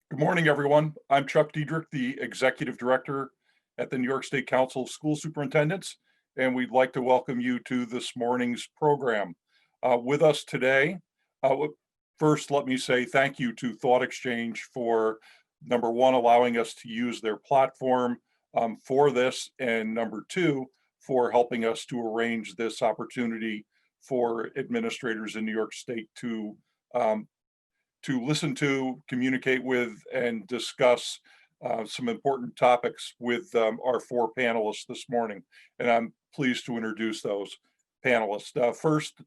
Good morning, everyone. I'm Chuck Diedrich, the Executive Director at the New York State Council of School Superintendents, and we'd like to welcome you to this morning's program. With us today, first, let me say thank you to Thoughtexchange for, number one, allowing us to use their platform for this, and number two, for helping us to arrange this opportunity for administrators in New York State to listen to, communicate with, and discuss some important topics with our four panelists this morning. And I'm pleased to introduce those panelists. First,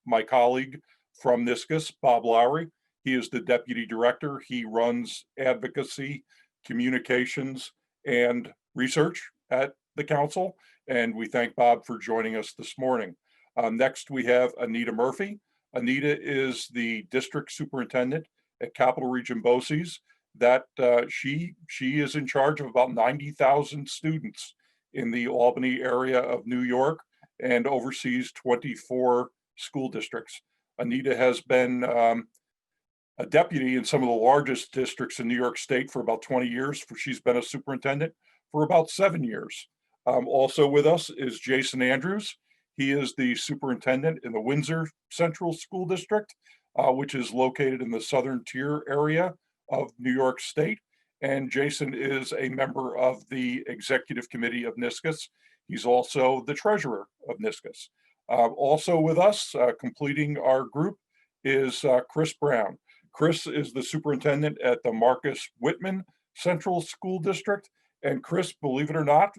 my colleague from NYSCOSS, Bob Lowry. He is the Deputy Director. He runs advocacy, communications, and research at the Council. And we thank Bob for joining us this morning. Next, we have Anita Murphy. Anita is the district superintendent at Capital Region BOCES. That she is in charge of about 90,000 students in the Albany area of New York and oversees 24 school districts. Anita has been a deputy in some of the largest districts in New York State for about 20 years. She's been a superintendent for about 7 years. Also with us is Jason Andrews. He is the superintendent in the Windsor Central School District, which is located in the southern tier area of New York State. And Jason is a member of the executive committee of NYSCOSS. He's also the treasurer of NYSCOSS. Also with us, completing our group, is Chris Brown. Chris is the superintendent at the Marcus Whitman Central School District. And Chris, believe it or not,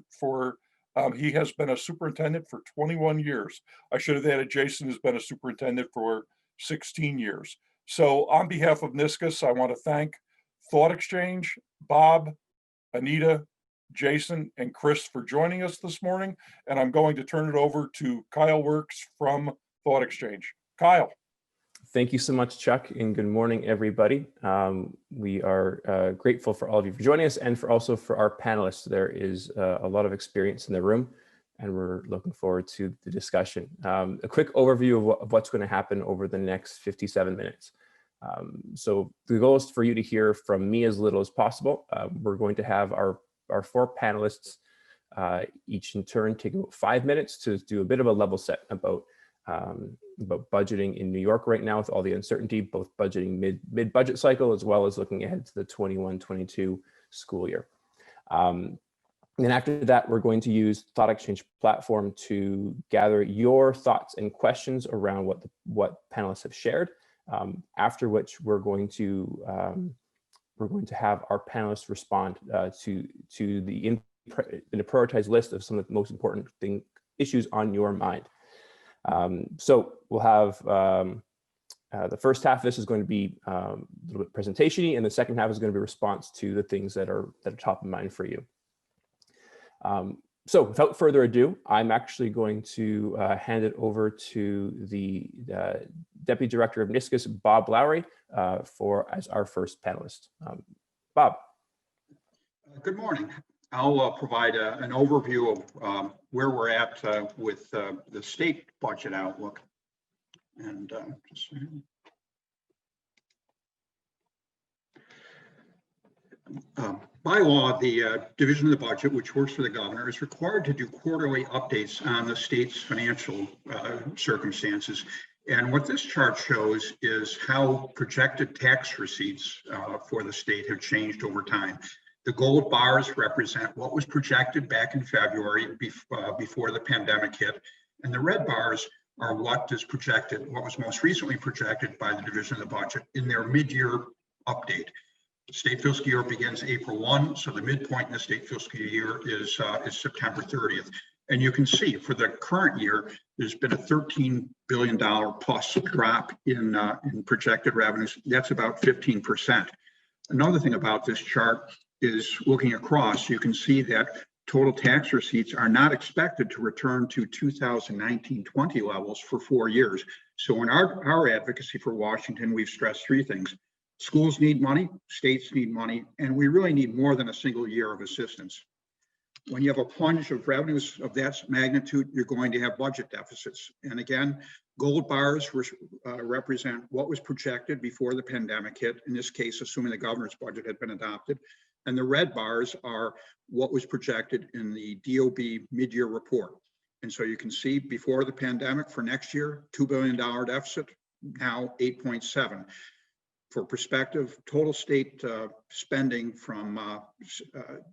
he has been a superintendent for 21 years. I should have added Jason has been a superintendent for 16 years. So on behalf of NYSCOSS, I want to thank Thoughtexchange, Bob, Anita, Jason, and Chris for joining us this morning. And I'm going to turn it over to Kyle Works from Thoughtexchange. Kyle. Thank you so much, Chuck, and good morning, everybody. We are grateful for all of you for joining us and also for our panelists. There is a lot of experience in the room, and we're looking forward to the discussion. A quick overview of what's going to happen over the next 57 minutes. So the goal is for you to hear from me as little as possible. We're going to have our four panelists each in turn take about 5 minutes to do a bit of a level set about budgeting in New York right now with all the uncertainty, both budgeting mid-budget cycle as well as looking ahead to the 21-22 school year. And then after that, we're going to use Thoughtexchange platform to gather your thoughts and questions around what panelists have shared. After which we're going to have our panelists respond to the in a prioritized list of some of the most important issues on your mind. So we'll have the first half of this is going to be a little bit presentation-y, and the second half is going to be response to the things that are top of mind for you. So without further ado, I'm actually going to hand it over to the Deputy Director of NYSCOSS, Bob Lowry, as our first panelist. Bob. Good morning. I'll provide an overview of where we're at with the state budget outlook. And by law, the Division of the Budget, which works for the governor, is required to do quarterly updates on the state's financial circumstances. And what this chart shows is how projected tax receipts for the state have changed over time. The gold bars represent what was projected back in February before the pandemic hit. And the red bars are what is projected, what was most recently projected by the Division of the Budget in their mid-year update. The state fiscal year begins April 1, so the midpoint in the state fiscal year is September 30th. And you can see for the current year, there's been a $13 billion plus drop in projected revenues. That's about 15%. Another thing about this chart is looking across, you can see that total tax receipts are not expected to return to 2019-20 levels for 4 years. So in our advocacy for Washington, we've stressed three things. Schools need money, states need money, and we really need more than a single year of assistance. When you have a plunge of revenues of that magnitude, you're going to have budget deficits. And again, Gold bars represent what was projected before the pandemic hit, in this case, assuming the governor's budget had been adopted. And the red bars are what was projected in the DOB mid-year report. And so you can see before the pandemic for next year, $2 billion deficit, now 8.7. For perspective, total state spending from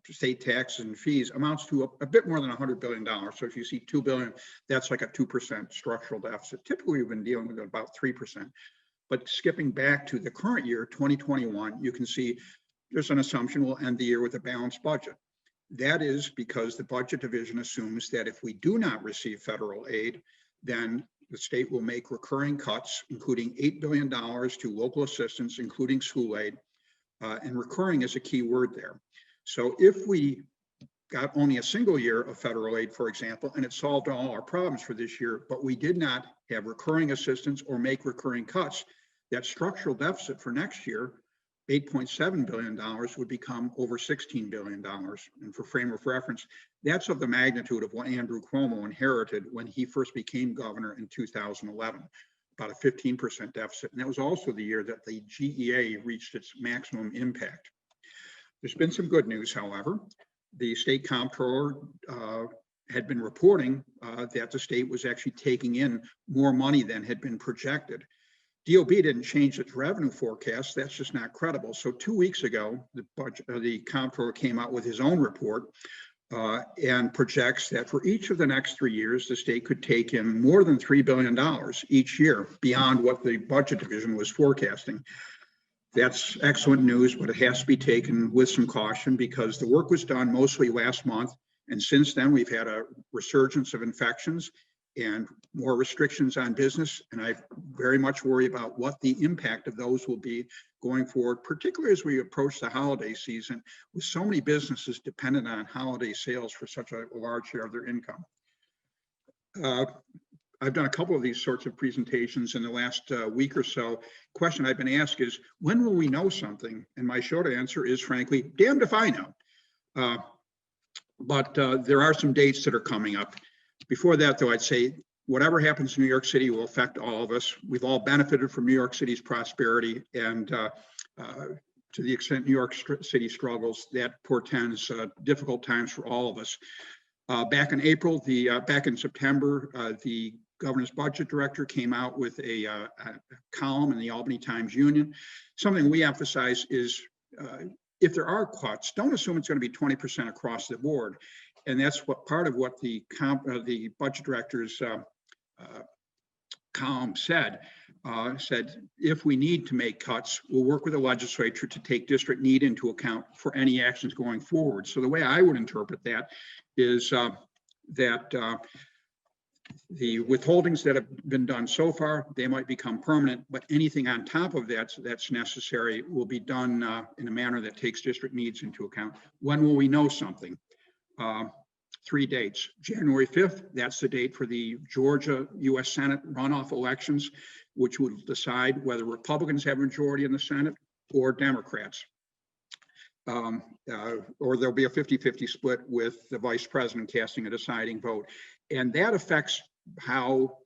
state taxes and fees amounts to a bit more than $100 billion. So if you see 2 billion, that's like a 2% structural deficit. Typically, we've been dealing with about 3%. But skipping back to the current year, 2021, you can see there's an assumption we'll end the year with a balanced budget. That is because the budget division assumes that if we do not receive federal aid, then the state will make recurring cuts, including $8 billion to local assistance, including school aid, and recurring is a key word there. So if we got only a single year of federal aid, for example, and it solved all our problems for this year, but we did not have recurring assistance or make recurring cuts, that structural deficit for next year, $8.7 billion, would become over $16 billion. And for frame of reference, that's of the magnitude of what Andrew Cuomo inherited when he first became governor in 2011, about a 15% deficit. And that was also the year that the GEA reached its maximum impact. There's been some good news, however. The state comptroller had been reporting that the state was actually taking in more money than had been projected. DOB didn't change its revenue forecast. That's just not credible. So 2 weeks ago, the comptroller came out with his own report and projects that for each of the next 3 years, the state could take in more than $3 billion each year beyond what the budget division was forecasting. That's excellent news, but it has to be taken with some caution because the work was done mostly last month. And since then, we've had a resurgence of infections and more restrictions on business. And I very much worry about what the impact of those will be going forward, particularly as we approach the holiday season, with so many businesses dependent on holiday sales for such a large share of their income. I've done a couple of these sorts of presentations in the last week or so. Question I've been asked is, when will we know something? And my short answer is, frankly, damned if I know. But there are some dates that are coming up. Before that, though, I'd say whatever happens in New York City will affect all of us. We've all benefited from New York City's prosperity, and to the extent New York City struggles, that portends difficult times for all of us. Back in April, back in September, the governor's budget director came out with a column in the Albany Times-Union. Something we emphasize is if there are cuts, don't assume it's going to be 20% across the board. And that's what part of what the budget director's column said. Said if we need to make cuts, we'll work with the legislature to take district need into account for any actions going forward. So the way I would interpret that is that the withholdings that have been done so far, they might become permanent, but anything on top of that that's necessary will be done in a manner that takes district needs into account. When will we know something? 3 dates. January 5th, that's the date for the Georgia U.S. Senate runoff elections, which will decide whether Republicans have a majority in the Senate or Democrats. Or there'll be a 50-50 split with the vice president casting a deciding vote. And that affects how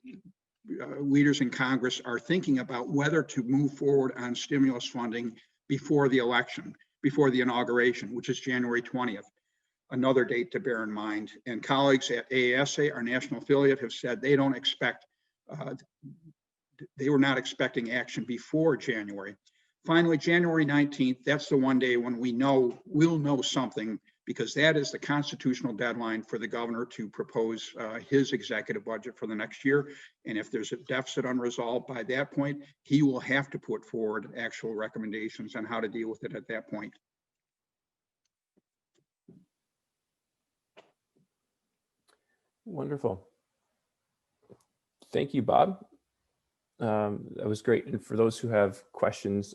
leaders in Congress are thinking about whether to move forward on stimulus funding before the election, before the inauguration, which is January 20th. Another date to bear in mind. And colleagues at AASA, our national affiliate, have said they don't expect, they were not expecting action before January. Finally, January 19th, that's the one day when we'll know something, because that is the constitutional deadline for the governor to propose his executive budget for the next year. And if there's a deficit unresolved by that point, he will have to put forward actual recommendations on how to deal with it at that point. Wonderful. Thank you, Bob. That was great. And for those who have questions,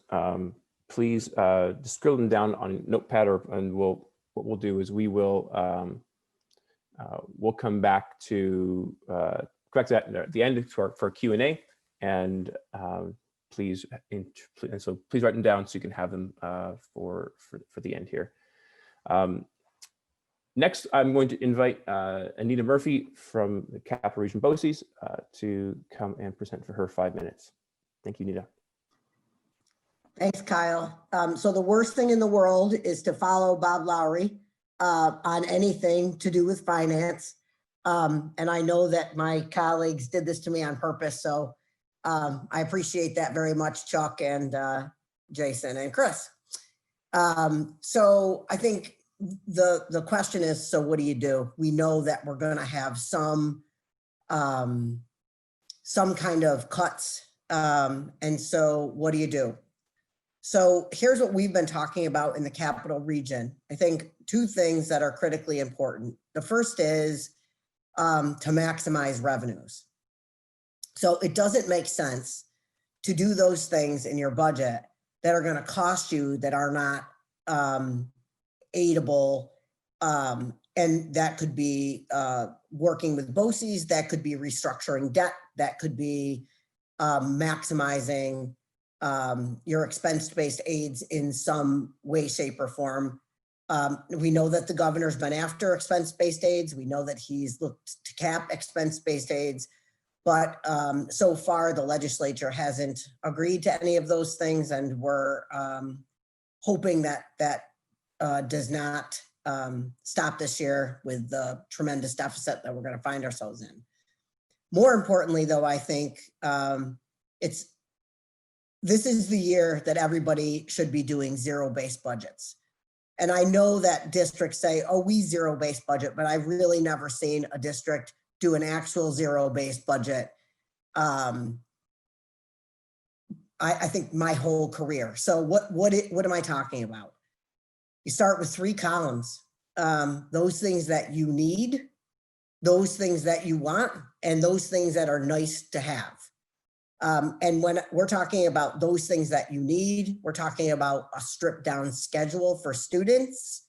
please just scribble them down on Notepad, and what we'll do is we'll come back to correct that at the end for Q&A, and please write them down so you can have them for the end here. Next, I'm going to invite Anita Murphy from the Capital Region BOCES to come and present for her 5 minutes. Thank you, Anita. Thanks, Kyle. So the worst thing in the world is to follow Bob Lowry on anything to do with finance. And I know that my colleagues did this to me on purpose. So I appreciate that very much, Chuck and Jason and Chris. So I think the question is, so what do you do? We know that we're going to have some kind of cuts. And so what do you do? So here's what we've been talking about in the Capital Region. I think two things that are critically important. The first is to maximize revenues. So it doesn't make sense to do those things in your budget that are going to cost you, that are not aidable. And that could be working with BOCES, that could be restructuring debt, that could be maximizing your expense-based aids in some way, shape, or form. We know that the governor's been after expense-based aids. We know that he's looked to cap expense-based aids, but so far the legislature hasn't agreed to any of those things, and we're hoping that that does not stop this year with the tremendous deficit that we're going to find ourselves in. More importantly, though, I think this is the year that everybody should be doing zero-based budgets. And I know that districts say, oh, we zero-based budget, but I've really never seen a district do an actual zero-based budget. I think my whole career. So what am I talking about? You start with 3 columns. Those things that you need, those things that you want, and those things that are nice to have. And when we're talking about those things that you need, we're talking about a stripped down schedule for students,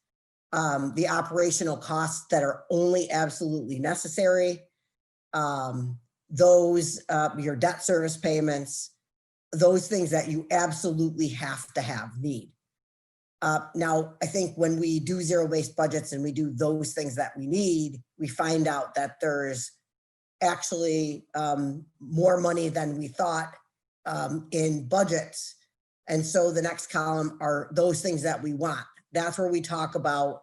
the operational costs that are only absolutely necessary, your debt service payments, those things that you absolutely have to have, need. Now, I think when we do zero-based budgets and we do those things that we need, we find out that there's actually more money than we thought in budgets. And so the next column are those things that we want. That's where we talk about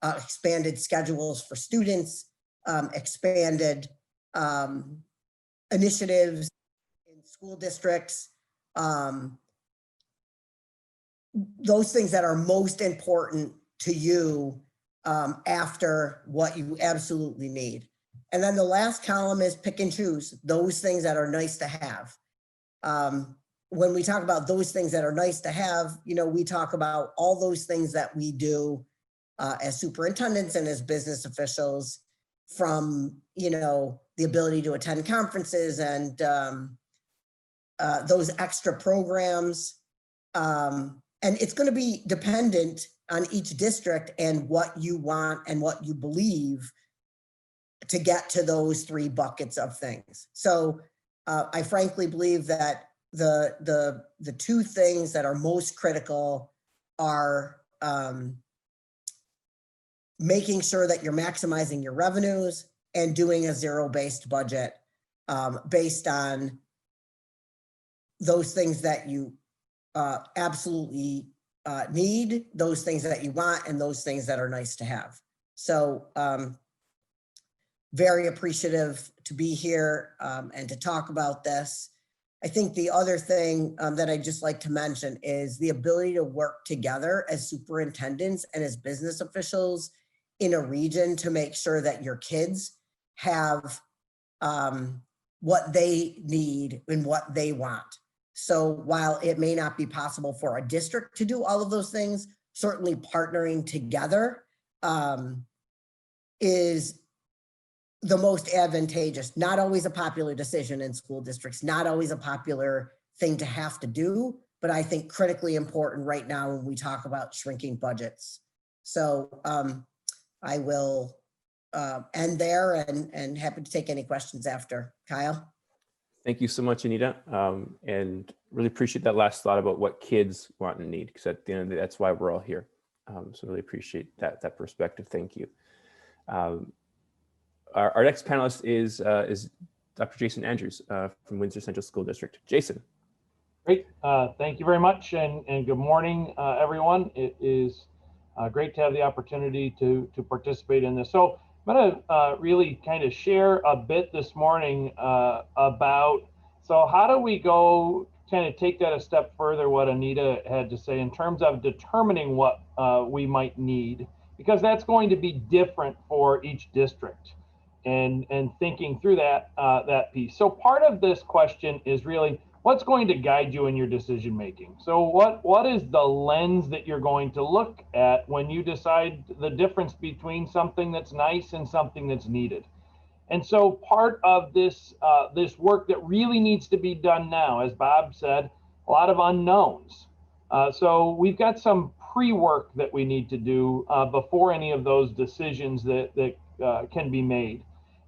expanded schedules for students, expanded initiatives in school districts, those things that are most important to you after what you absolutely need. And then the last column is pick and choose, those things that are nice to have. When we talk about those things that are nice to have, we talk about all those things that we do as superintendents and as business officials, from, the ability to attend conferences and those extra programs. And it's going to be dependent on each district and what you want and what you believe to get to those 3 buckets of things. So I frankly believe that the 2 things that are most critical are making sure that you're maximizing your revenues and doing a zero-based budget based on those things that you absolutely need, those things that you want, and those things that are nice to have. So very appreciative to be here and to talk about this. I think the other thing that I'd just like to mention is the ability to work together as superintendents and as business officials in a region to make sure that your kids have what they need and what they want. So while it may not be possible for a district to do all of those things, certainly partnering together is the most advantageous. Not always a popular decision in school districts, not always a popular thing to have to do, but I think critically important right now when we talk about shrinking budgets. So I will end there and happy to take any questions after. Kyle? Thank you so much, Anita. And really appreciate that last thought about what kids want and need, because at the end of the day, that's why we're all here. So really appreciate that perspective. Thank you. Our next panelist is Dr. Jason Andrews from Windsor Central School District. Jason. Great. Thank you very much, and good morning, everyone. It is great to have the opportunity to participate in this. So I'm going to really kind of share a bit this morning about, so how do we go kind of take that a step further, what Anita had to say in terms of determining what we might need, because that's going to be different for each district, and thinking through that piece. So part of this question is really, what's going to guide you in your decision making? So what is the lens that you're going to look at when you decide the difference between something that's nice and something that's needed? And so part of this this work that really needs to be done now, as Bob said, a lot of unknowns. So we've got some pre-work that we need to do before any of those decisions that can be made.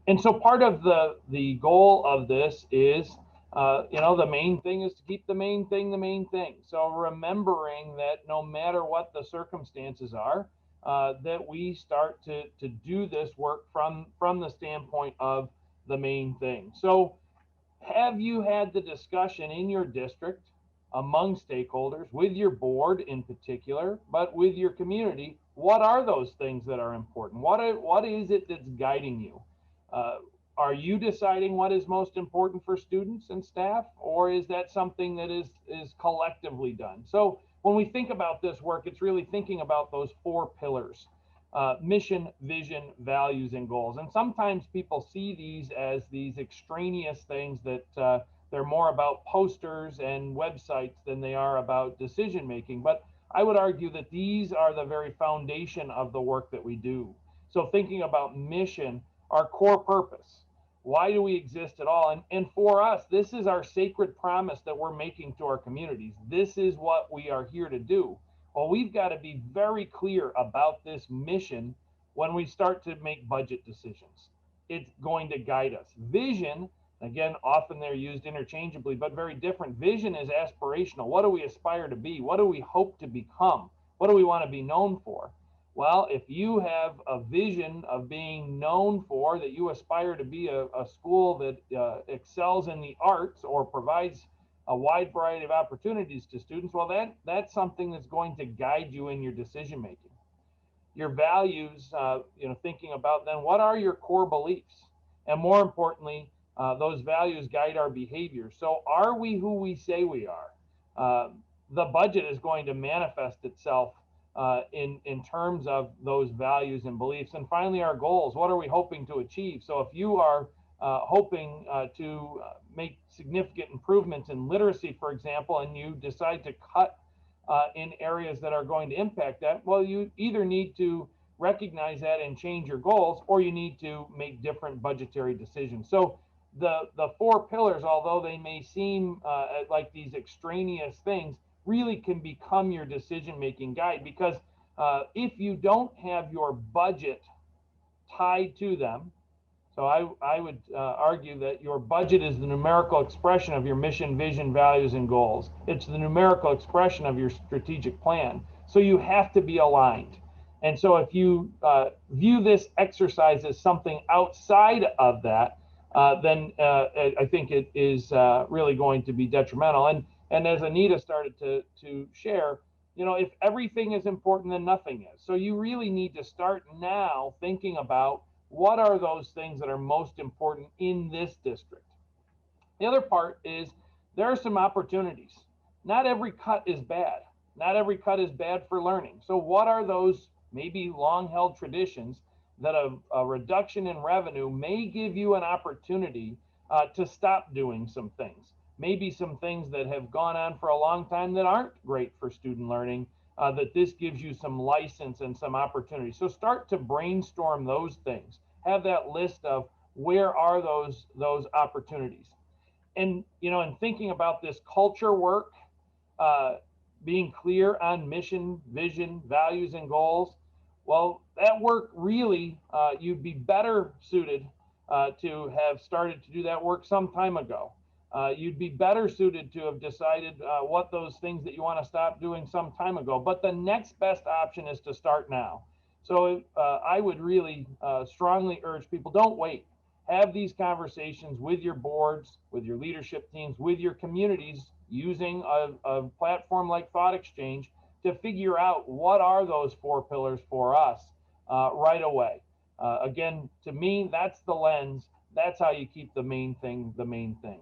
And so part of the goal of this is, the main thing is to keep the main thing the main thing. So remembering that no matter what the circumstances are, that we start to do this work from the standpoint of the main thing. So have you had the discussion in your district among stakeholders, with your board in particular, but with your community? What are those things that are important? What is it that's guiding you? Are you deciding what is most important for students and staff, or is that something that is collectively done? So when we think about this work, it's really thinking about those 4 pillars: mission, vision, values, and goals. And sometimes people see these as these extraneous things that they're more about posters and websites than they are about decision making. But I would argue that these are the very foundation of the work that we do. So thinking about mission, our core purpose. Why do we exist at all? And for us, this is our sacred promise that we're making to our communities. This is what we are here to do. Well, we've got to be very clear about this mission when we start to make budget decisions. It's going to guide us. Vision, again, often they're used interchangeably, but very different. Vision is aspirational. What do we aspire to be? What do we hope to become? What do we want to be known for? Well, if you have a vision of being known for, that you aspire to be a school that excels in the arts or provides a wide variety of opportunities to students, well, that's something that's going to guide you in your decision making. Your values, thinking about then, what are your core beliefs? And more importantly, those values guide our behavior. So are we who we say we are? The budget is going to manifest itself in terms of those values and beliefs. And finally, our goals. What are we hoping to achieve? So if you are hoping to make significant improvements in literacy, for example, and you decide to cut in areas that are going to impact that, well, you either need to recognize that and change your goals, or you need to make different budgetary decisions. So the 4 pillars, although they may seem like these extraneous things, really can become your decision-making guide, because if you don't have your budget tied to them, so I would argue that your budget is the numerical expression of your mission, vision, values, and goals. It's the numerical expression of your strategic plan. So you have to be aligned. And so if you view this exercise as something outside of that, then I think it is really going to be detrimental. And as Anita started to share, if everything is important, then nothing is. So you really need to start now thinking about what are those things that are most important in this district. The other part is there are some opportunities. Not every cut is bad. Not every cut is bad for learning. So what are those maybe long-held traditions that a reduction in revenue may give you an opportunity to stop doing some things? Maybe some things that have gone on for a long time that aren't great for student learning, that this gives you some license and some opportunity. So start to brainstorm those things. Have that list of where are those opportunities. And, in thinking about this culture work, being clear on mission, vision, values, and goals, well, that work really, you'd be better suited to have started to do that work some time ago. You'd be better suited to have decided what those things that you want to stop doing some time ago. But the next best option is to start now. So I would really strongly urge people, don't wait. Have these conversations with your boards, with your leadership teams, with your communities, using a platform like Thoughtexchange to figure out what are those 4 pillars for us right away. Again, to me, that's the lens. That's how you keep the main thing the main thing.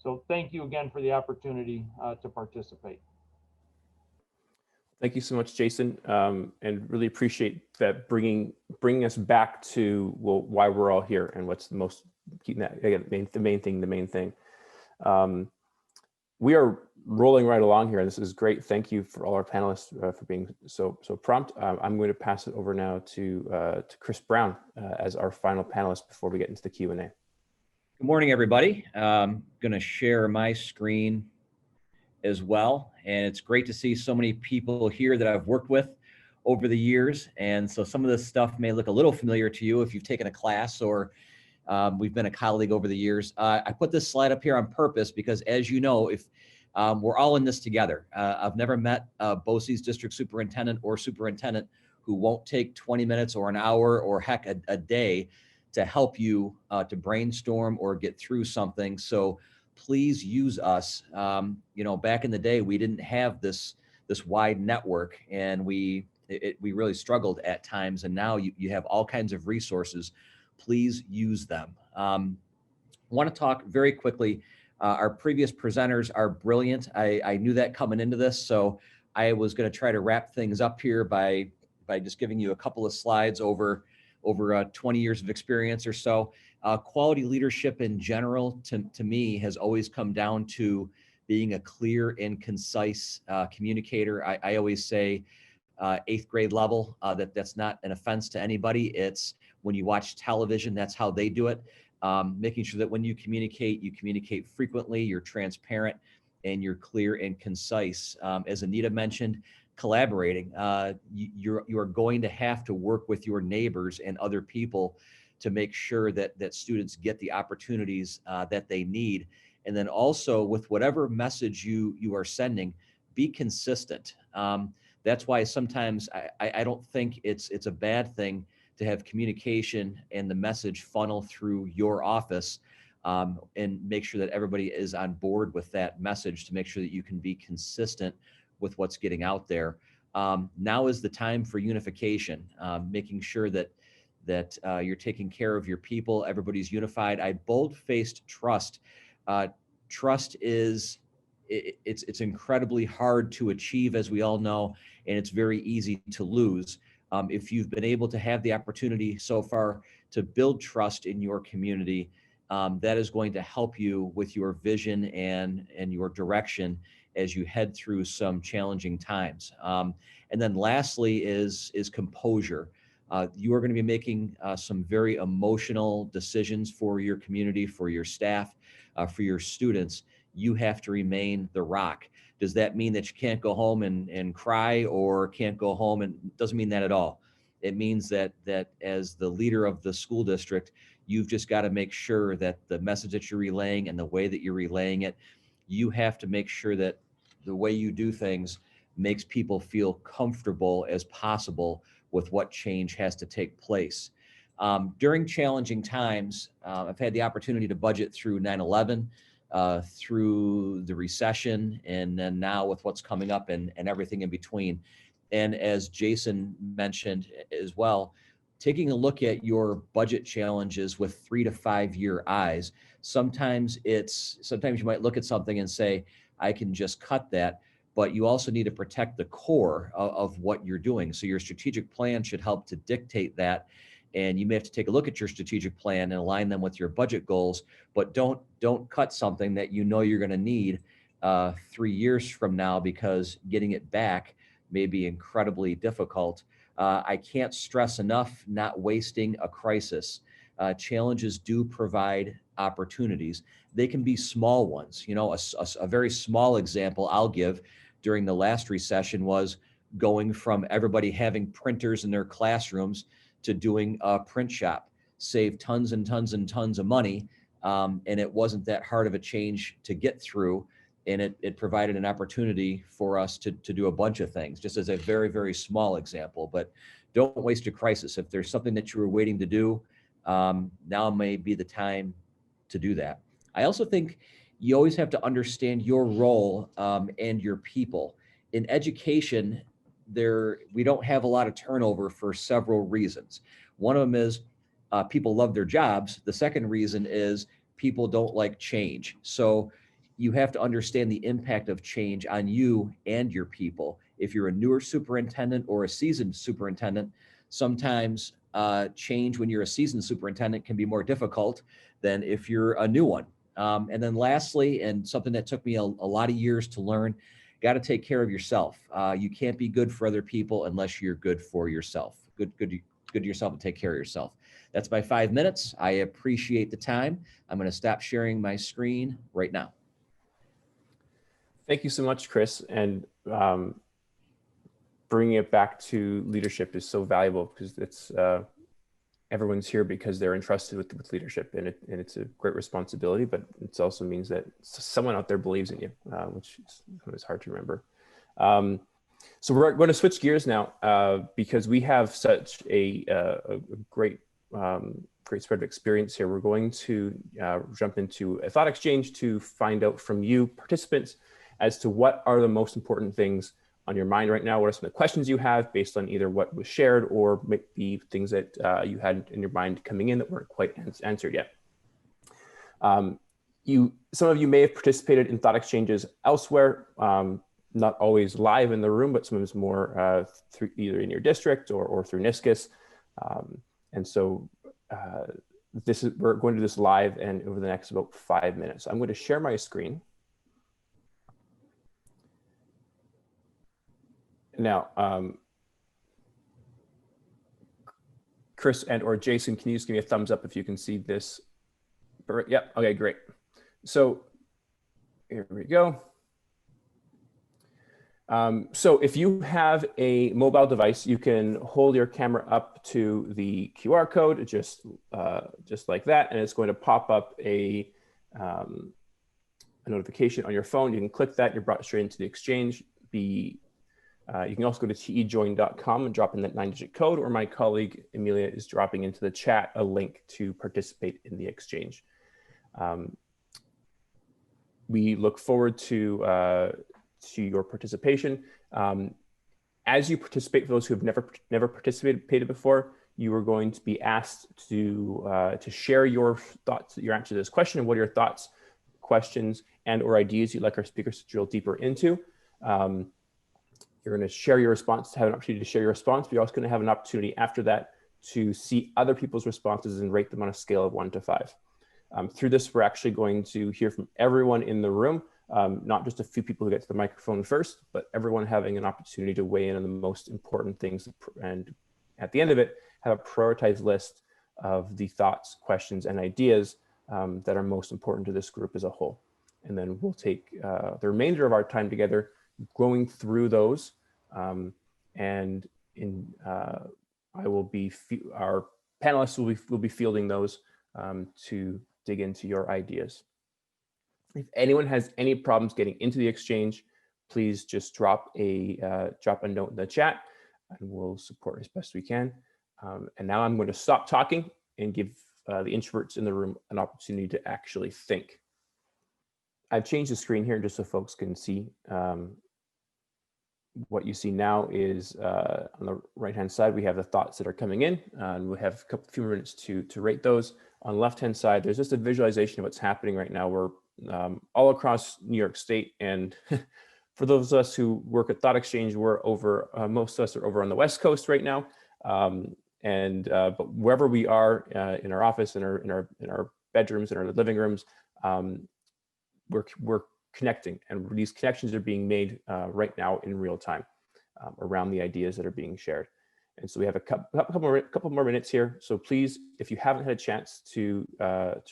So thank you again for the opportunity to participate. Thank you so much, Jason, and really appreciate that bringing us back to, well, why we're all here and what's the most, keeping that, again, the main thing. We are rolling right along here. This is great. Thank you for all our panelists for being so prompt. I'm going to pass it over now to Chris Brown as our final panelist before we get into the Q&A. Good morning, everybody. I'm going to share my screen as well. And it's great to see so many people here that I've worked with over the years. And so some of this stuff may look a little familiar to you if you've taken a class or we've been a colleague over the years. I put this slide up here on purpose because, as you know, if we're all in this together. I've never met a BOCES district superintendent or superintendent who won't take 20 minutes or an hour or heck, a day to help you to brainstorm or get through something. So please use us. You know, back in the day, we didn't have this wide network, and we really struggled at times. And now you have all kinds of resources. Please use them. I want to talk very quickly. Our previous presenters are brilliant. I knew that coming into this, so I was going to try to wrap things up here by just giving you a couple of slides over 20 years of experience or so. Quality leadership in general, to me, has always come down to being a clear and concise communicator. I always say 8th grade level, that's not an offense to anybody. It's when you watch television, that's how they do it. Making sure that when you communicate frequently, you're transparent, and you're clear and concise. As Anita mentioned, collaborating. You are going to have to work with your neighbors and other people to make sure that students get the opportunities that they need. And then also, with whatever message you are sending, be consistent. That's why sometimes I don't think it's a bad thing to have communication and the message funnel through your office, and make sure that everybody is on board with that message to make sure that you can be consistent with what's getting out there. Now is the time for unification, making sure that you're taking care of your people, everybody's unified. I bold-faced trust. Trust is, it's incredibly hard to achieve, as we all know, and it's very easy to lose. If you've been able to have the opportunity so far to build trust in your community, that is going to help you with your vision and your direction as you head through some challenging times. And then lastly is composure. You are going to be making some very emotional decisions for your community, for your staff, for your students. You have to remain the rock. Does that mean that you can't go home and cry, or can't go home? And doesn't mean that at all. It means that as the leader of the school district, you've just got to make sure that the message that you're relaying and the way that you're relaying it, you have to make sure that the way you do things makes people feel comfortable as possible with what change has to take place. During challenging times, I've had the opportunity to budget through 9/11, through the recession, and then now with what's coming up and everything in between. And as Jason mentioned as well, taking a look at your budget challenges with 3 to 5 year eyes. Sometimes you might look at something and say, I can just cut that, but you also need to protect the core of what you're doing. So your strategic plan should help to dictate that. And you may have to take a look at your strategic plan and align them with your budget goals, but don't cut something that you know you're going to need 3 years from now, because getting it back may be incredibly difficult. I can't stress enough not wasting a crisis. Challenges do provide opportunities. They can be small ones. You know, a very small example I'll give during the last recession was going from everybody having printers in their classrooms to doing a print shop. Saved tons and tons and tons of money, and it wasn't that hard of a change to get through. And it provided an opportunity for us to do a bunch of things, just as a very, very small example. But don't waste a crisis. If there's something that you were waiting to do, now may be the time to do that. I also think you always have to understand your role and your people. In education, we don't have a lot of turnover for several reasons. One of them is people love their jobs. The second reason is people don't like change. So you have to understand the impact of change on you and your people. If you're a newer superintendent or a seasoned superintendent, sometimes change when you're a seasoned superintendent can be more difficult than if you're a new one. And then lastly, and something that took me a lot of years to learn, got to take care of yourself. You can't be good for other people unless you're good for yourself. Good to yourself and take care of yourself. That's my 5 minutes. I appreciate the time. I'm going to stop sharing my screen right now. Thank you so much, Chris. And bringing it back to leadership is so valuable because it's everyone's here because they're entrusted with leadership, and it's a great responsibility, but it also means that someone out there believes in you, which is hard to remember. So we're going to switch gears now because we have such a great spread of experience here. We're going to jump into a thought exchange to find out from you participants as to what are the most important things on your mind right now. What are some of the questions you have based on either what was shared or maybe things that you had in your mind coming in that weren't quite answered yet. Some of you may have participated in thought exchanges elsewhere, not always live in the room, but sometimes more through either in your district or through NYSCOSS. And so we're going to do this live and over the next about 5 minutes. I'm going to share my screen. Now, Chris and or Jason, can you just give me a thumbs up if you can see this? Yep, okay, great. So here we go. So if you have a mobile device, you can hold your camera up to the QR code, just like that, and it's going to pop up a notification on your phone. You can click that, you're brought straight into the exchange. You can also go to tejoin.com and drop in that 9-digit code, or my colleague Amelia is dropping into the chat a link to participate in the exchange. We look forward to your participation. As you participate, for those who have never participated before, you are going to be asked to share your thoughts, your answer to this question, and what are your thoughts, questions, and or ideas you'd like our speakers to drill deeper into. You're going to share your response, have an opportunity to share your response, but you're also going to have an opportunity after that to see other people's responses and rate them on a scale of 1 to 5. Through this, we're actually going to hear from everyone in the room, not just a few people who get to the microphone first, but everyone having an opportunity to weigh in on the most important things. And at the end of it, have a prioritized list of the thoughts, questions, and ideas that are most important to this group as a whole. And then we'll take the remainder of our time together going through those, our panelists will be fielding those to dig into your ideas. If anyone has any problems getting into the exchange, please just drop a note in the chat, and we'll support as best we can. And now I'm going to stop talking and give the introverts in the room an opportunity to actually think. I've changed the screen here just so folks can see. What you see now is on the right-hand side, we have the thoughts that are coming in, and we have a few minutes to rate those. On the left-hand side, there's just a visualization of what's happening right now. We're all across New York State, and for those of us who work at Thoughtexchange, we're over. Most of us are over on the West Coast right now, but wherever we are in our office, in our bedrooms, in our living rooms, we're connecting, and these connections are being made right now in real time around the ideas that are being shared. And so we have a couple more minutes here. So please, if you haven't had a chance to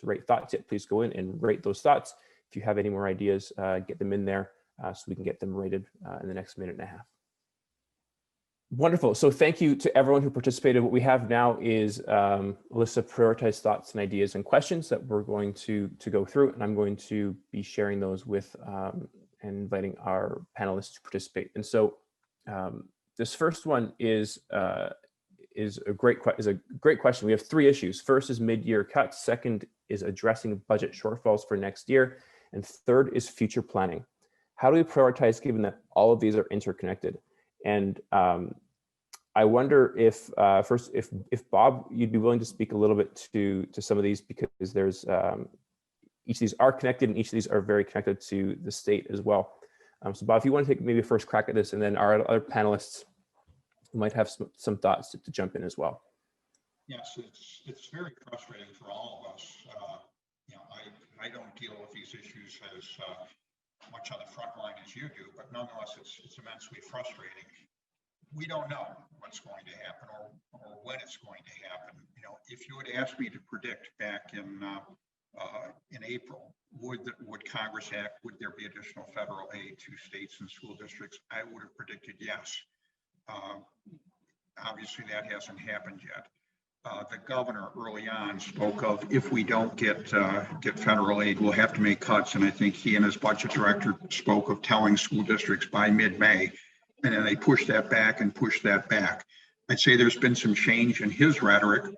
rate thoughts yet, please go in and rate those thoughts. If you have any more ideas, get them in there so we can get them rated in the next minute and a half. Wonderful. So thank you to everyone who participated. What we have now is a list of prioritized thoughts and ideas and questions that we're going to go through, and I'm going to be sharing those with inviting our panelists to participate. And so this first one is a great question. We have three issues. First is mid-year cuts. Second is addressing budget shortfalls for next year. And third is future planning. How do we prioritize given that all of these are interconnected? And I wonder if first, if Bob, you'd be willing to speak a little bit to some of these, because there's each of these are connected and each of these are very connected to the state as well. So Bob, if you want to take maybe a first crack at this, and then our other panelists might have some thoughts to jump in as well. Yes, it's very frustrating for all of us. I don't deal with these issues as much on the front line as you do, but nonetheless, it's immensely frustrating. We don't know what's going to happen or when it's going to happen. If you had asked me to predict back in April, would Congress act? Would there be additional federal aid to states and school districts? I would have predicted yes. Obviously, that hasn't happened yet. The governor early on spoke of, if we don't get federal aid, we'll have to make cuts. And I think he and his budget director spoke of telling school districts by mid-May, and then they pushed that back and pushed that back. I'd say there's been some change in his rhetoric.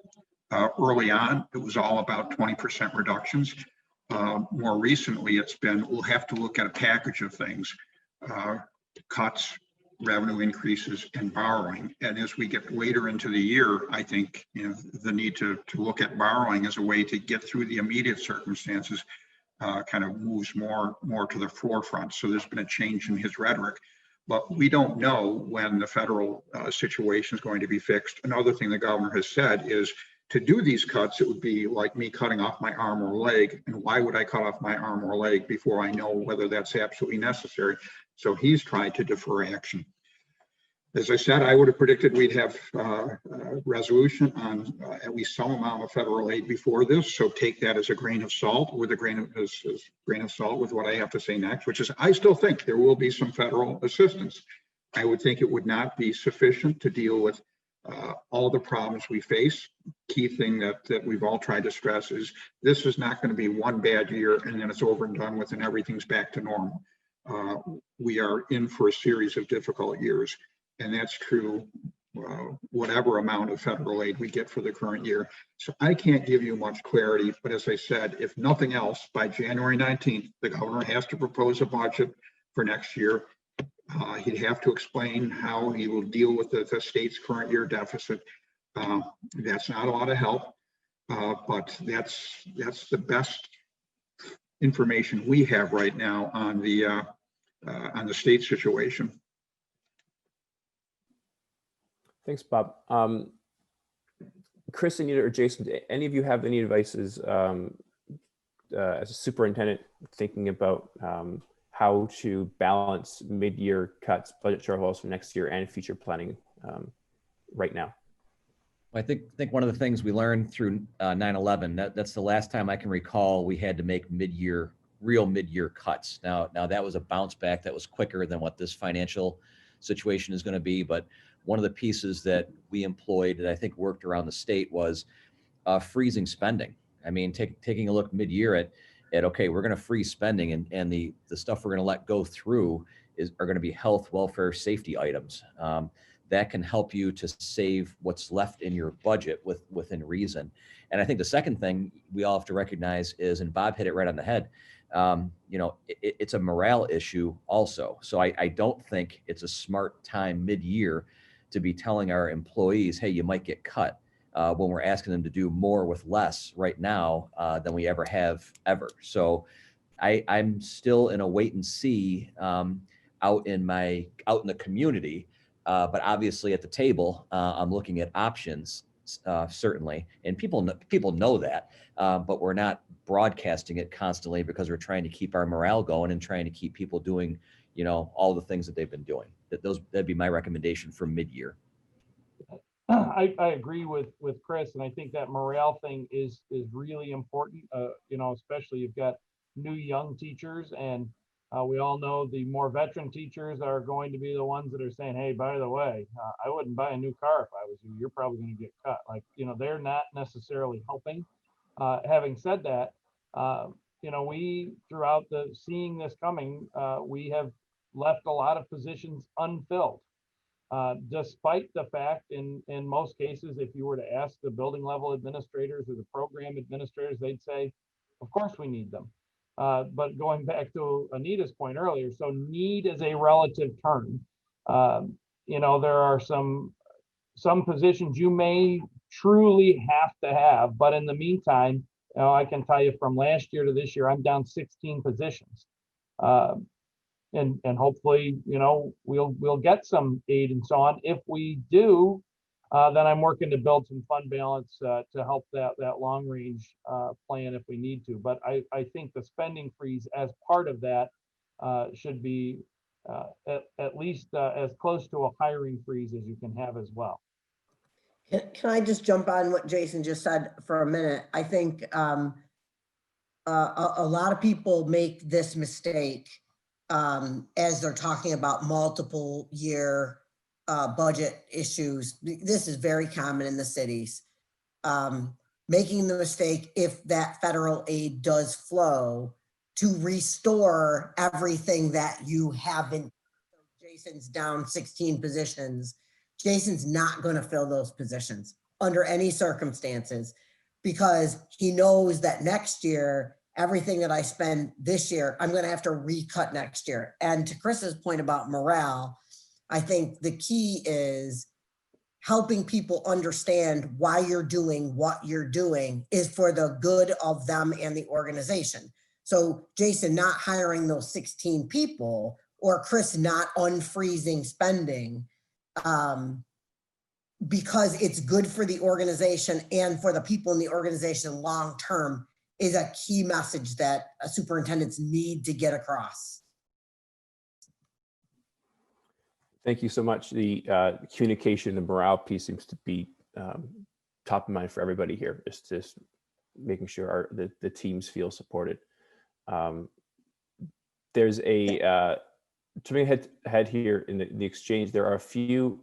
Early on, it was all about 20% reductions. More recently, it's been, we'll have to look at a package of things, cuts, revenue increases, and borrowing. And as we get later into the year, I think the need to look at borrowing as a way to get through the immediate circumstances kind of moves more to the forefront. So there's been a change in his rhetoric, but we don't know when the federal situation is going to be fixed. Another thing the governor has said is, to do these cuts, it would be like me cutting off my arm or leg. And why would I cut off my arm or leg before I know whether that's absolutely necessary? So he's tried to defer action. As I said, I would have predicted we'd have resolution on at least some amount of federal aid before this. So take that as a grain of salt, with a grain of salt with what I have to say next, which is I still think there will be some federal assistance. I would think it would not be sufficient to deal with all the problems we face. Key thing that we've all tried to stress is this is not going to be one bad year and then it's over and done with and everything's back to normal. We are in for a series of difficult years, and that's true whatever amount of federal aid we get for the current year. So I can't give you much clarity, but as I said, if nothing else, by January 19th, the governor has to propose a budget for next year. He'd have to explain how he will deal with the state's current year deficit. That's not a lot of help, but that's the best information we have right now on the state situation. Thanks, Bob. Chris, Anita, or Jason, do any of you have any advices as a superintendent thinking about how to balance mid-year cuts, budget shortfalls for next year, and future planning right now? I think one of the things we learned through 9/11, that's the last time I can recall we had to make real mid-year cuts. Now that was a bounce back that was quicker than what this financial situation is going to be. But one of the pieces that we employed that I think worked around the state was freezing spending. I mean, taking a look mid-year at okay, we're going to freeze spending, and the stuff we're going to let go through are going to be health, welfare, safety items. That can help you to save what's left in your budget within reason. And I think the second thing we all have to recognize is, and Bob hit it right on the head, it's a morale issue also. So I don't think it's a smart time mid-year to be telling our employees, hey, you might get cut, when we're asking them to do more with less right now than we ever have ever. So I'm still in a wait and see out in the community. But obviously at the table, I'm looking at options, certainly. And people know that, but we're not broadcasting it constantly because we're trying to keep our morale going and trying to keep people doing, all the things that they've been doing. That'd be my recommendation for mid-year. I agree with Chris, and I think that morale thing is really important. Especially you've got new young teachers, and we all know the more veteran teachers are going to be the ones that are saying, hey, by the way, I wouldn't buy a new car if I was you. You're probably going to get cut. They're not necessarily helping. Having said that, you know, we, throughout the seeing this coming, we have left a lot of positions unfilled. Despite the fact in most cases, if you were to ask the building level administrators or the program administrators, they'd say, of course we need them. But going back to Anita's point earlier, so need is a relative term. You know, there are some positions you may truly have to have, but in the meantime, you know, I can tell you from last year to this year, I'm down 16 positions. And hopefully, you know, we'll get some aid and so on. If we do, then I'm working to build some fund balance to help that long range plan if we need to. But I think the spending freeze as part of that should be at least as close to a hiring freeze as you can have as well. Can I just jump on what Jason just said for a minute? I think a lot of people make this mistake as they're talking about multiple year budget issues. This is very common in the cities. Making the mistake, if that federal aid does flow, to restore everything that you haven't. Jason's down 16 positions. Jason's not going to fill those positions under any circumstances, because he knows that next year, everything that I spend this year, I'm going to have to recut next year. And to Chris's point about morale, I think the key is helping people understand why you're doing what you're doing is for the good of them and the organization. So Jason not hiring those 16 people, or Chris not unfreezing spending, because it's good for the organization and for the people in the organization long term, is a key message that superintendents need to get across. Thank you so much. The communication and morale piece seems to be top of mind for everybody here. It's just making sure the teams feel supported. There's a jumping ahead here in the exchange. There are a few.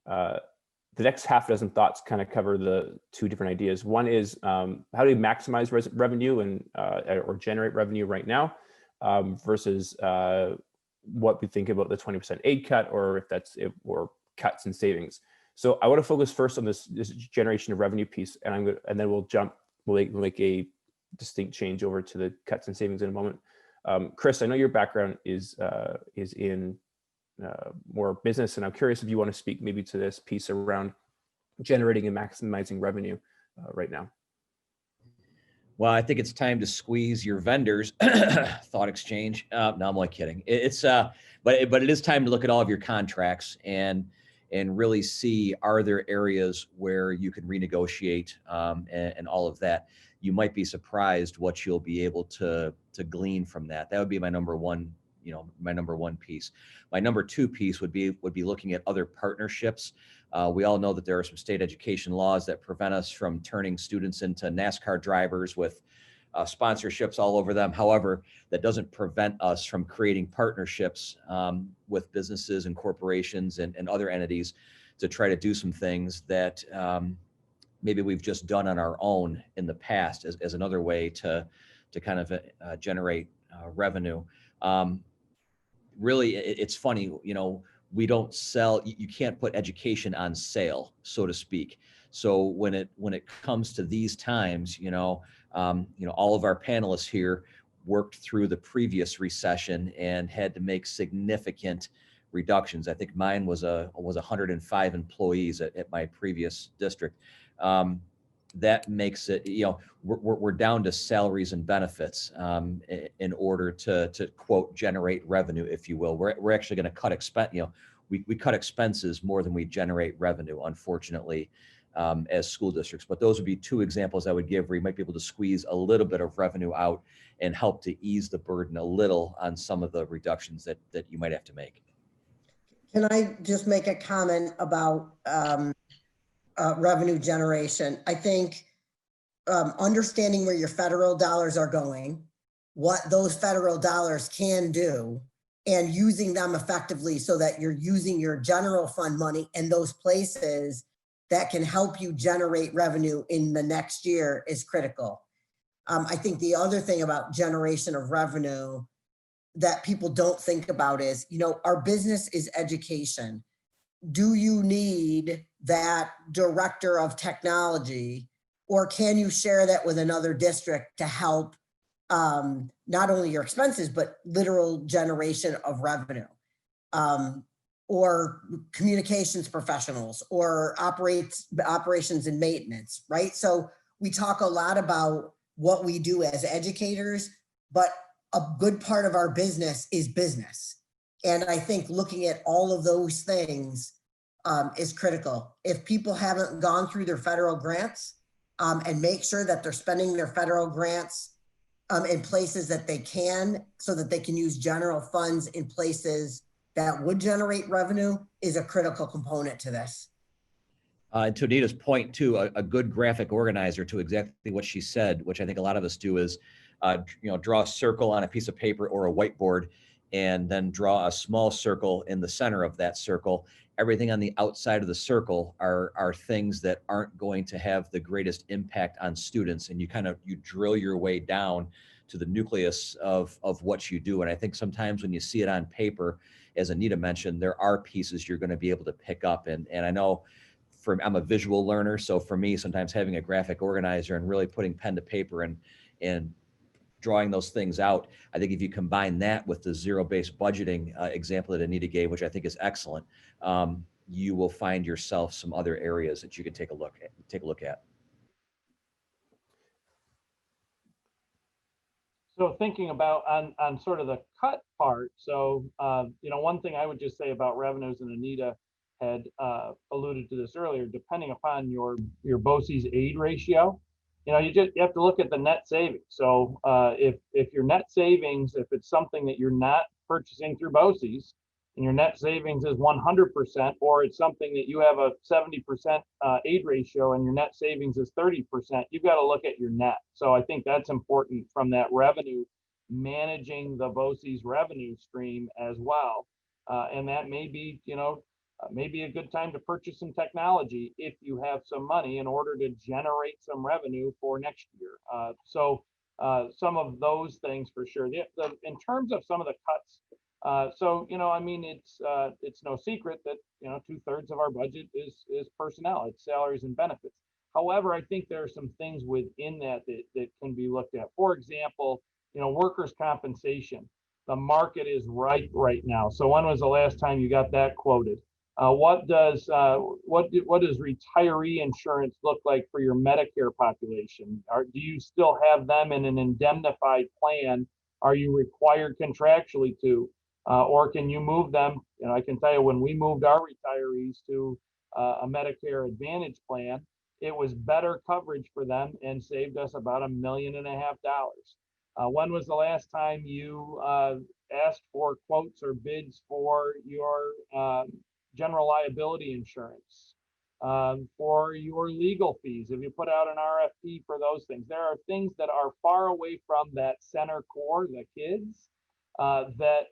The next half dozen thoughts kind of cover the two different ideas. One is how do we maximize revenue and or generate revenue right now versus what we think about the 20% aid cut, or if that's or cuts and savings. So I want to focus first on this generation of revenue piece, and then we'll make a distinct change over to the cuts and savings in a moment. Chris, I know your background is in more business, and I'm curious if you want to speak maybe to this piece around generating and maximizing revenue right now. Well, I think it's time to squeeze your vendors. Thoughtexchange. No, I'm only kidding. But it is time to look at all of your contracts and really see, are there areas where you can renegotiate and all of that. You might be surprised what you'll be able to glean from that. That would be my number one, my number one piece. My number two piece would be looking at other partnerships. We all know that there are some state education laws that prevent us from turning students into NASCAR drivers with sponsorships all over them. However, that doesn't prevent us from creating partnerships with businesses and corporations and other entities to try to do some things that maybe we've just done on our own in the past as another way to kind of generate revenue. Really, it's funny, we don't sell, you can't put education on sale, so to speak. So when it comes to these times, all of our panelists here worked through the previous recession and had to make significant reductions. I think mine was 105 employees at my previous district. That makes it, we're down to salaries and benefits in order to quote generate revenue, if you will. We're actually going to cut expense. We cut expenses more than we generate revenue, unfortunately, as school districts. But those would be two examples I would give where you might be able to squeeze a little bit of revenue out and help to ease the burden a little on some of the reductions that you might have to make. Can I just make a comment about revenue generation? I think understanding where your federal dollars are going, what those federal dollars can do, and using them effectively so that you're using your general fund money in those places that can help you generate revenue in the next year is critical. I think the other thing about generation of revenue that people don't think about is, our business is education. Do you need that director of technology, or can you share that with another district to help not only your expenses, but literal generation of revenue? Or communications professionals, or operations and maintenance, right? So we talk a lot about what we do as educators, but a good part of our business is business. And I think looking at all of those things is critical. If people haven't gone through their federal grants and make sure that they're spending their federal grants in places that they can, so that they can use general funds in places that would generate revenue, is a critical component to this. And to Anita's point too, a good graphic organizer to exactly what she said, which I think a lot of us do, is draw a circle on a piece of paper or a whiteboard, and then draw a small circle in the center of that circle. Everything on the outside of the circle are things that aren't going to have the greatest impact on students, and you drill your way down to the nucleus of what you do. And I think sometimes when you see it on paper, as Anita mentioned, there are pieces you're going to be able to pick up. And I know I'm a visual learner, so for me, sometimes having a graphic organizer and really putting pen to paper and drawing those things out, I think if you combine that with the zero-based budgeting example that Anita gave, which I think is excellent, you will find yourself some other areas that you can take a look at. So thinking about on sort of the cut part, so one thing I would just say about revenues, and Anita had alluded to this earlier, depending upon your BOCES aid ratio, you have to look at the net savings. So if your net savings, if it's something that you're not purchasing through BOCES, and your net savings is 100%, or it's something that you have a 70% aid ratio and your net savings is 30%, you've got to look at your net. So I think that's important from that revenue, managing the BOCES revenue stream as well. And that may be, maybe a good time to purchase some technology if you have some money in order to generate some revenue for next year. So some of those things for sure. In terms of some of the cuts, it's no secret that 2/3 of our budget is personnel, it's salaries and benefits. However, I think there are some things within that can be looked at. For example, workers' compensation. The market is right now. So when was the last time you got that quoted? What does retiree insurance look like for your Medicare population? Do you still have them in an indemnified plan? Are you required contractually to? Or can you move them? I can tell you, when we moved our retirees to a Medicare Advantage plan, it was better coverage for them and saved us about $1.5 million. When was the last time you asked for quotes or bids for your general liability insurance, for your legal fees? If you put out an RFP for those things, there are things that are far away from that center core, the kids, that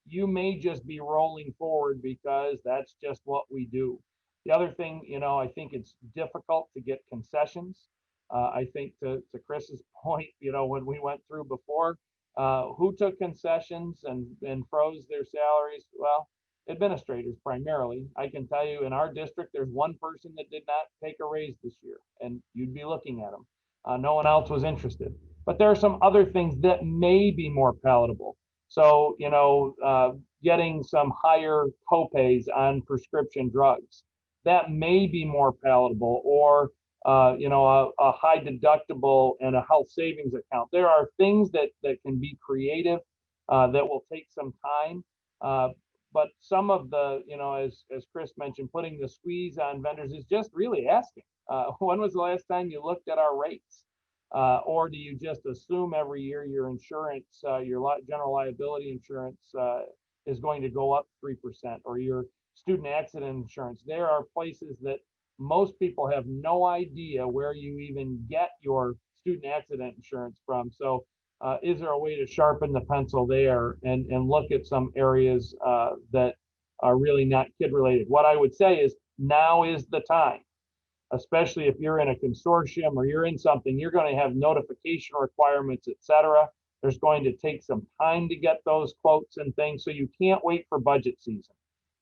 you may just be rolling forward because that's just what we do. The other thing, I think it's difficult to get concessions. I think to Chris's point, when we went through before, who took concessions and froze their salaries? Well, administrators primarily. I can tell you in our district, there's one person that did not take a raise this year, and you'd be looking at them. No one else was interested. But there are some other things that may be more palatable. So, getting some higher copays on prescription drugs, that may be more palatable, or a high deductible and a health savings account. There are things that can be creative, that will take some time. But some of the, as Chris mentioned, putting the squeeze on vendors is just really asking, when was the last time you looked at our rates? Or do you just assume every year your insurance, your general liability insurance is going to go up 3%, or your student accident insurance? There are places that most people have no idea where you even get your student accident insurance from. So is there a way to sharpen the pencil there and look at some areas that are really not kid related? What I would say is now is the time. especially if you're in a consortium or you're in something, you're going to have notification requirements, et cetera. There's going to take some time to get those quotes and things, so you can't wait for budget season.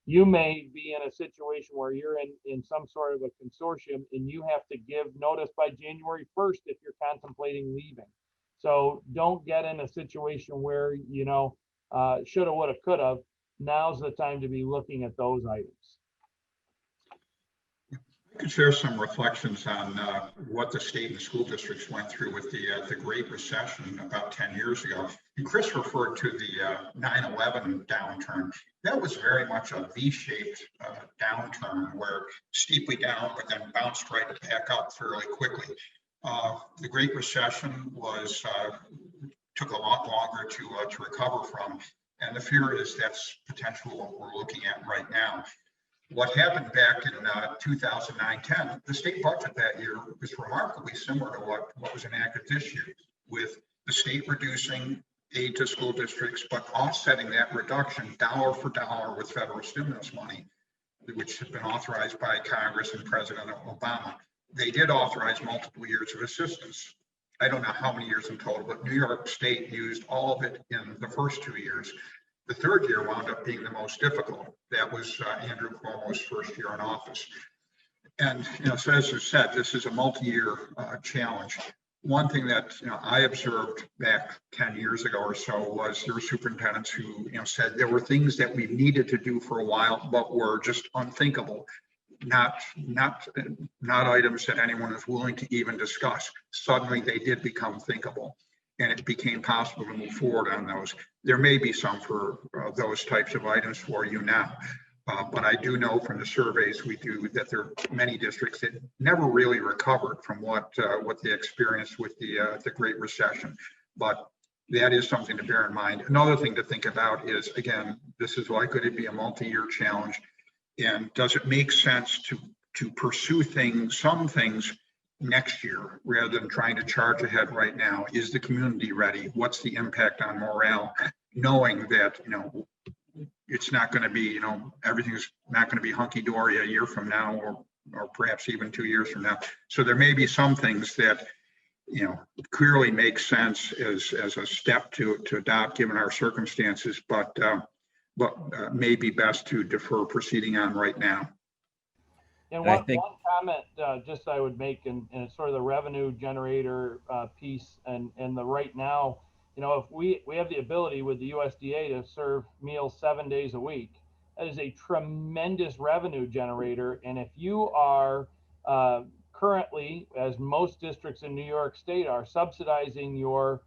You may be in a situation where you're in some sort of a consortium and you have to give notice by January 1st if you're contemplating leaving. So don't get in a situation where, you know, shoulda, woulda, coulda. Now's the time to be looking at those items. I could share some reflections on what the state and school districts went through with the Great Recession about 10 years ago. And Chris referred to the 9/11 downturn. That was very much a V-shaped downturn, where steeply down, but then bounced right back up fairly quickly. The Great Recession took a lot longer to recover from, and the fear is that's potentially what we're looking at right now. What happened back in 2009-10, the state budget that year was remarkably similar to what was enacted this year, with the state reducing aid to school districts, but offsetting that reduction dollar for dollar with federal stimulus money, which had been authorized by Congress and President Obama. They did authorize multiple years of assistance. I don't know how many years in total, but New York State used all of it in the first 2 years. The third year wound up being the most difficult. That was Andrew Cuomo's first year in office. And, you know, so as you said, this is a multi-year challenge. One thing that, you know, I observed back 10 years ago or so was there were superintendents who, you know, said there were things that we needed to do for a while, but were just unthinkable. Not items that anyone was willing to even discuss. Suddenly they did become thinkable, and it became possible to move forward on those. There may be some for those types of items for you now, but I do know from the surveys we do that there are many districts that never really recovered from what they experienced with the Great Recession. But that is something to bear in mind. Another thing to think about is, again, this is likely to be a multi-year challenge. And does it make sense to pursue some things next year rather than trying to charge ahead right now? Is the community ready? What's the impact on morale? Knowing that, you know, it's not going to be, you know, everything's not going to be hunky-dory a year from now, or perhaps even 2 years from now. So there may be some things that, you know, clearly make sense as a step to adopt given our circumstances, but may be best to defer proceeding on right now. And one comment just I would make, and it's sort of the revenue generator piece, and the right now, you know, if we have the ability with the USDA to serve meals 7 days a week, that is a tremendous revenue generator. And if you are currently, as most districts in New York State are, subsidizing your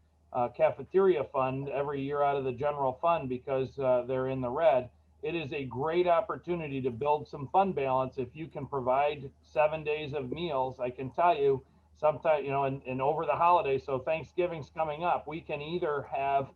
cafeteria fund every year out of the general fund because they're in the red, it is a great opportunity to build some fund balance if you can provide 7 days of meals. I can tell you, sometimes, you know, and over the holidays, so Thanksgiving's coming up, we can either have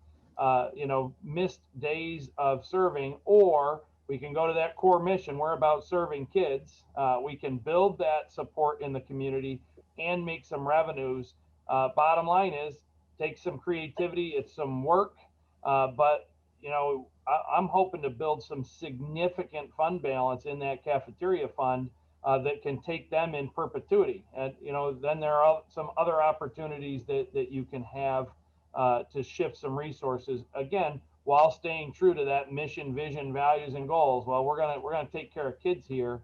you know, missed days of serving, or we can go to that core mission. We're about serving kids. We can build that support in the community and make some revenues. Bottom line is, take some creativity. It's some work, but, you know, I'm hoping to build some significant fund balance in that cafeteria fund that can take them in perpetuity. And, you know, then there are some other opportunities that you can have to shift some resources, again, while staying true to that mission, vision, values, and goals. Well, we're gonna take care of kids here.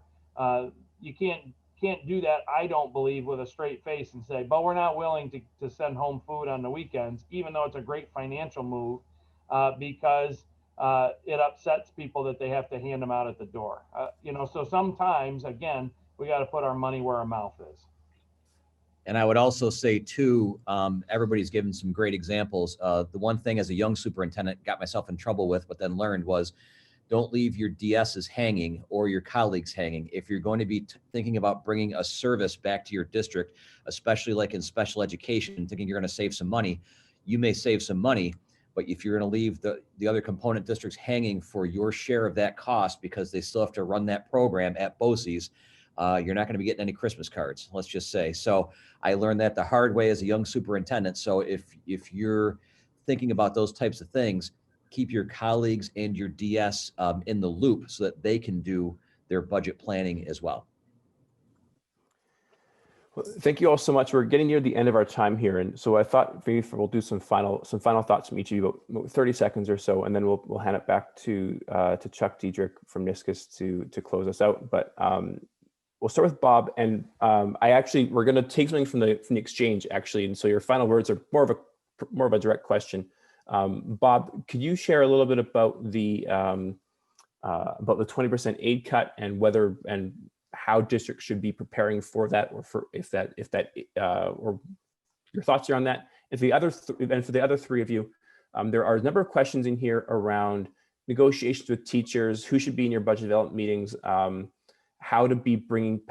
You can't do that, I don't believe, with a straight face and say, but we're not willing to send home food on the weekends, even though it's a great financial move, because it upsets people that they have to hand them out at the door. You know, so sometimes, again, we got to put our money where our mouth is. And I would also say too, everybody's given some great examples. The one thing as a young superintendent got myself in trouble with, but then learned, was don't leave your DSs hanging or your colleagues hanging. If you're going to be thinking about bringing a service back to your district, especially like in special education, thinking you're going to save some money, you may save some money, but if you're going to leave the other component districts hanging for your share of that cost because they still have to run that program at BOCES, you're not going to be getting any Christmas cards, let's just say. So I learned that the hard way as a young superintendent. So if you're thinking about those types of things, keep your colleagues and your DS in the loop so that they can do their budget planning as well. Well, thank you all so much. We're getting near the end of our time here, and so I thought maybe we'll do some final thoughts from each of you, about 30 seconds or so, and then we'll hand it back to Chuck Diedrich from NYSCOSS to close us out. But we'll start with Bob, and we're going to take something from the exchange actually, and so your final words are more of a direct question. Bob, could you share a little bit about the 20% aid cut and whether and how districts should be preparing for that, or for if that or your thoughts are on that? And for the other three of you, there are a number of questions in here around negotiations with teachers, who should be in your budget development meetings, how to bring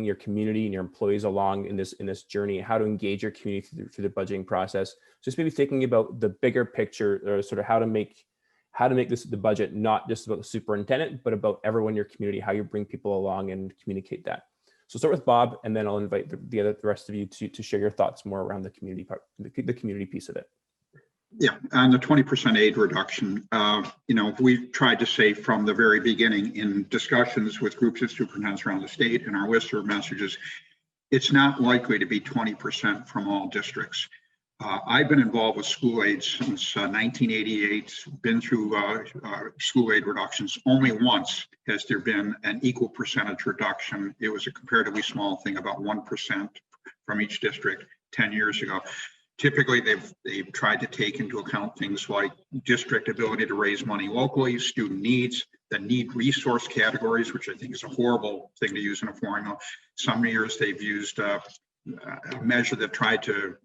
your community and your employees along in this journey, how to engage your community through the budgeting process. Just maybe thinking about the bigger picture, or sort of how to make the budget not just about the superintendent, but about everyone in your community, how you bring people along and communicate that. So start with Bob, and then I'll invite the rest of you to share your thoughts more around the community part, the community piece of it. Yeah, on the 20% aid reduction, we've tried to say from the very beginning in discussions with groups of superintendents around the state and our listserv messages, it's not likely to be 20% from all districts. I've been involved with school aid since 1988, been through school aid reductions. Only once has there been an equal percentage reduction. It was a comparatively small thing, about 1% from each district 10 years ago. Typically, they've tried to take into account things like district ability to raise money locally, student needs, the need resource categories, which I think is a horrible thing to use in a formula. Some years they've used a measure that tried to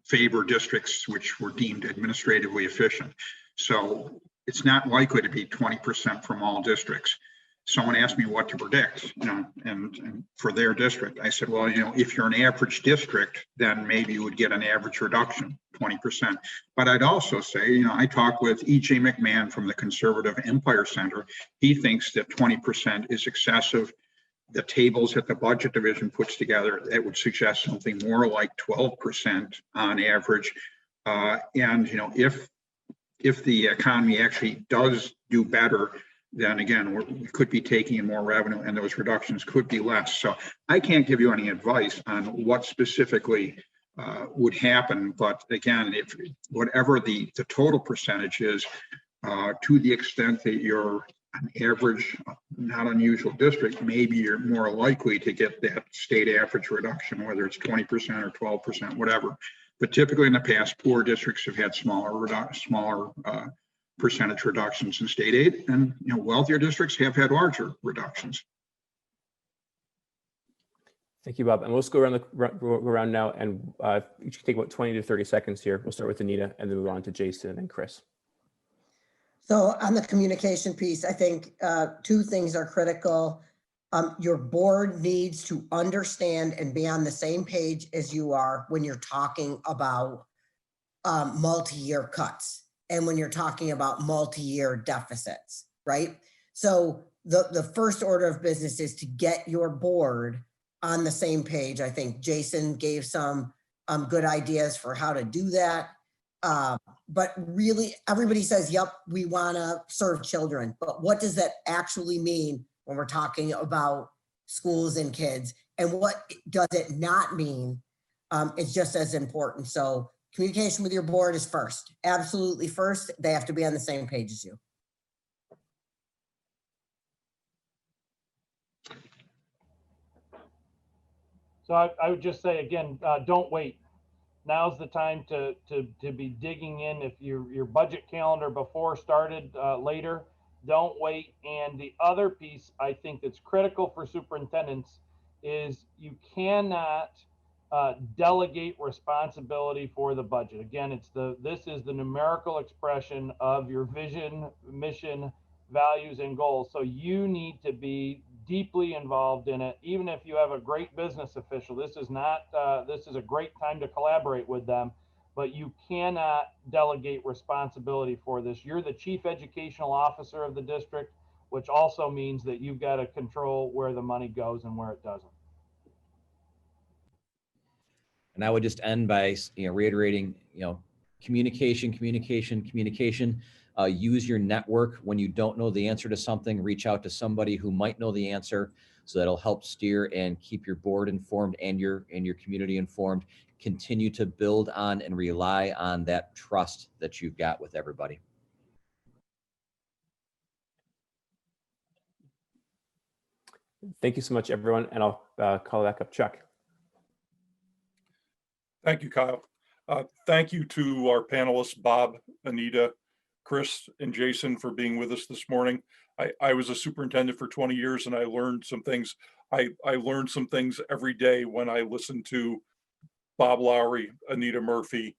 favor districts which were deemed administratively efficient. So it's not likely to be 20% from all districts. Someone asked me what to predict, and for their district, I said, well, if you're an average district, then maybe you would get an average reduction, 20%. But I'd also say, I talked with E.J. McMahon from the Conservative Empire Center. He thinks that 20% is excessive. The tables that the budget division puts together, that would suggest something more like 12% on average. If the economy actually does do better, then again, we could be taking in more revenue and those reductions could be less. So I can't give you any advice on what specifically would happen. But again, if whatever the total percentage is, to the extent that you're an average, not unusual district, maybe you're more likely to get that state average reduction, whether it's 20% or 12%, whatever. But typically in the past, poor districts have had smaller percentage reductions in state aid, and wealthier districts have had larger reductions. Thank you, Bob. And we'll just go around now, and each can take about 20 to 30 seconds here. We'll start with Anita, and then move on to Jason and Chris. So on the communication piece, I think two things are critical. Your board needs to understand and be on the same page as you are when you're talking about multi-year cuts and when you're talking about multi-year deficits, right? So the first order of business is to get your board on the same page. I think Jason gave some good ideas for how to do that. But really, everybody says, yep, we want to serve children. But what does that actually mean when we're talking about schools and kids? And what does it not mean? It's just as important. So communication with your board is first, absolutely first. They have to be on the same page as you. So I would just say, again, don't wait. Now's the time to be digging in. If your budget calendar before started later, don't wait. And the other piece I think that's critical for superintendents is you cannot delegate responsibility for the budget. Again, this is the numerical expression of your vision, mission, values, and goals. So you need to be deeply involved in it. Even if you have a great business official, this is a great time to collaborate with them, but you cannot delegate responsibility for this. You're the chief educational officer of the district, which also means that you've got to control where the money goes and where it doesn't. And I would just end by reiterating, communication. Use your network. When you don't know the answer to something, reach out to somebody who might know the answer. So that'll help steer and keep your board informed and your community informed. Continue to build on and rely on that trust that you've got with everybody. Thank you so much, everyone. And I'll call back up Chuck. Thank you, Kyle. Thank you to our panelists, Bob, Anita, Chris, and Jason for being with us this morning. I was a superintendent for 20 years and I learned some things. I learned some things every day when I listened to Bob Lowry, Anita Murphy,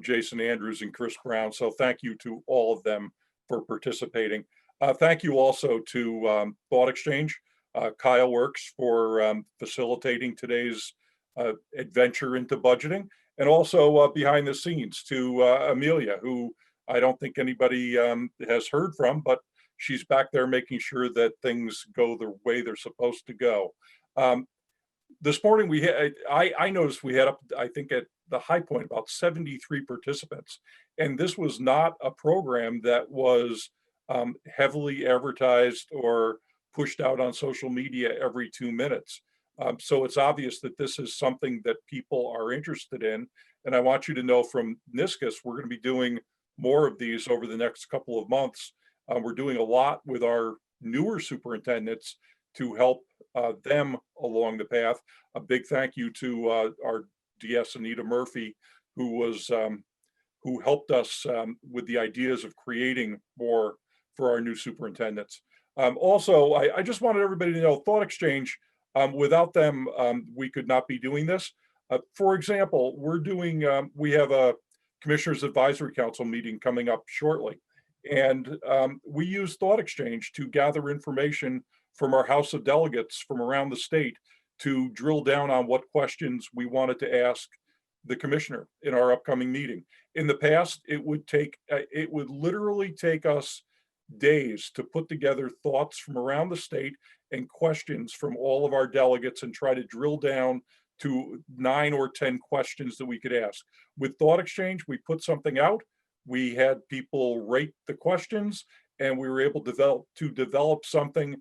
Jason Andrews, and Chris Brown. So thank you to all of them for participating. Thank you also to Thoughtexchange. Kyle Works for facilitating today's adventure into budgeting, and also behind the scenes to Amelia, who I don't think anybody has heard from, but she's back there making sure that things go the way they're supposed to go. This morning we had, I noticed we had up, I think at the high point, about 73 participants. And this was not a program that was heavily advertised or pushed out on social media every 2 minutes. So it's obvious that this is something that people are interested in. And I want you to know from NYSCOSS, we're going to be doing more of these over the next couple of months. We're doing a lot with our newer superintendents to help them along the path. A big thank you to our DS Anita Murphy, who helped us with the ideas of creating more for our new superintendents. Also, I just wanted everybody to know Thoughtexchange, without them, we could not be doing this. For example, we have a Commissioners Advisory Council meeting coming up shortly. And we use Thoughtexchange to gather information from our House of Delegates from around the state to drill down on what questions we wanted to ask the commissioner in our upcoming meeting. In the past, it would literally take us days to put together thoughts from around the state and questions from all of our delegates and try to drill down to 9 or 10 questions that we could ask. With Thoughtexchange, we put something out. We had people rate the questions, and we were able to develop something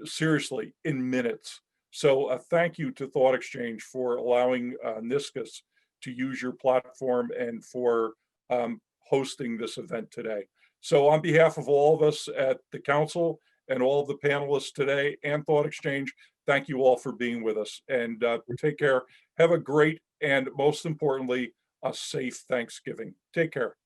seriously in minutes. So thank you to Thoughtexchange for allowing NYSCOSS to use your platform and for hosting this event today. So on behalf of all of us at the council and all of the panelists today and Thoughtexchange, thank you all for being with us, and take care. Have a great and most importantly, a safe Thanksgiving. Take care.